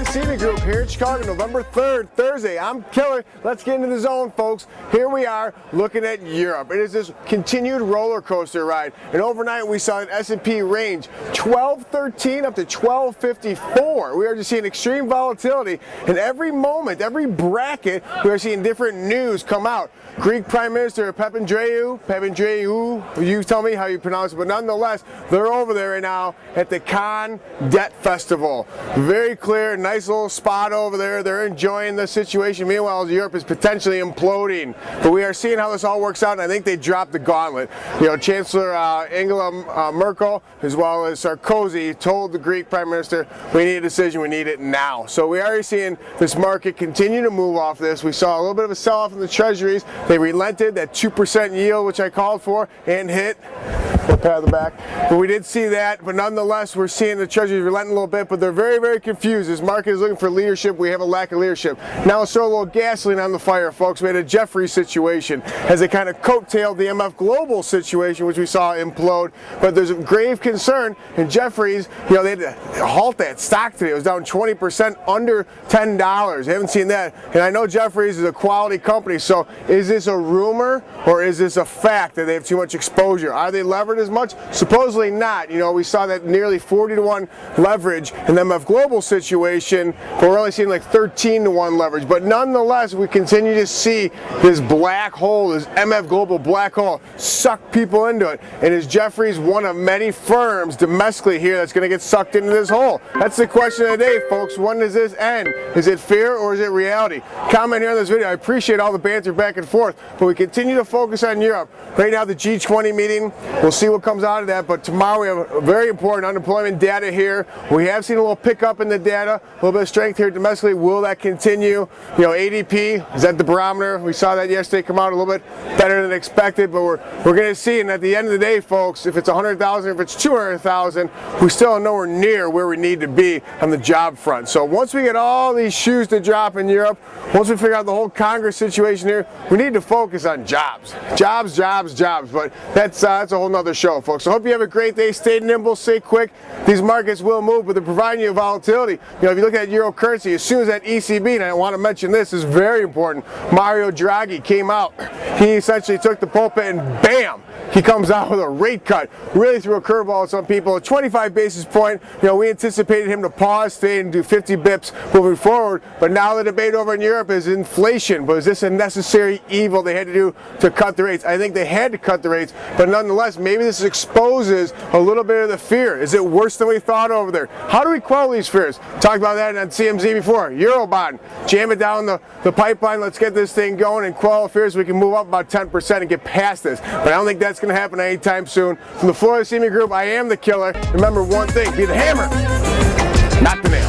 CME Group here in Chicago, November 3rd, Thursday. I'm Killer. Let's get into the zone, folks. Here we are looking at Europe. It is this continued roller coaster ride. And overnight we saw an S&P range 1213 up to 1254. We are just seeing extreme volatility. And every moment, every bracket, we are seeing different news come out. Greek Prime Minister Papandreou, you tell me how you pronounce it, but nonetheless, they're over there right now at the Cannes Debt Festival. Very clear, nice little spot over there. They're enjoying the situation. Meanwhile, Europe is potentially imploding. But we are seeing how this all works out, and I think they dropped the gauntlet. You know, Chancellor Angela Merkel, as well as Sarkozy, told the Greek Prime Minister, we need a decision, we need it now. So we are already seeing this market continue to move off this. We saw a little bit of a sell-off in the treasuries. They relented, that 2% yield, which I called for, and hit. We'll pat the back. But we did see that, but nonetheless, we're seeing the treasuries relent a little bit, but they're very, very confused. This market is looking for leadership. We have a lack of leadership. Now let's throw a little gasoline on the fire, folks. We had a Jefferies situation as they kind of coattailed the MF Global situation, which we saw implode. But there's a grave concern, and Jefferies, you know, they had to halt that stock today. It was down 20% under $10. I haven't seen that. And I know Jefferies is a quality company, so is this a rumor or is this a fact that they have too much exposure? Are they levered as much? Supposedly not. You know, we saw that nearly 40-to-1 leverage in the MF Global situation, but we're only seeing like 13-to-1 leverage. But nonetheless, we continue to see this black hole, this MF Global black hole, suck people into it. And is Jefferies one of many firms domestically here that's going to get sucked into this hole? That's the question of the day, folks. When does this end? Is it fear or is it reality? Comment here on this video. I appreciate all the banter back and forth, but we continue to focus on Europe. Right now, the G20 meeting, we'll see what comes out of that, but tomorrow we have a very important unemployment data here. We have seen a little pickup in the data, a little bit of strength here domestically. Will that continue? You know, ADP, is that the barometer? We saw that yesterday come out a little bit better than expected, but we're going to see, and at the end of the day, folks, if it's 100,000, if it's 200,000, we still are nowhere near where we need to be on the job front. So once we get all these shoes to drop in Europe, once we figure out the whole Congress situation here, we need to focus on jobs. Jobs, jobs, jobs. But that's a whole nother show, folks. So I hope you have a great day. Stay nimble, stay quick. These markets will move, but they're providing you volatility. You know, if you look at Euro currency, as soon as that ECB, and I want to mention this, is very important, Mario Draghi came out. He essentially took the pulpit and bam! He comes out with a rate cut. Really threw a curveball at some people. A 25 basis point, you know, we anticipated him to pause, stay, and do 50 bips moving forward. But now the debate over in Europe is inflation. But is this a necessary evil they had to do to cut the rates? I think they had to cut the rates. But nonetheless, maybe this exposes a little bit of the fear. Is it worse than we thought over there? How do we quell these fears? Talked about that on CMZ before. Eurobond. Jam it down the pipeline. Let's get this thing going and quell the fears. We can move up about 10% and get past this. But I don't think that's going to happen anytime soon. From the floor of the CME Group, I am the Killer. Remember one thing, be the hammer, not the nail.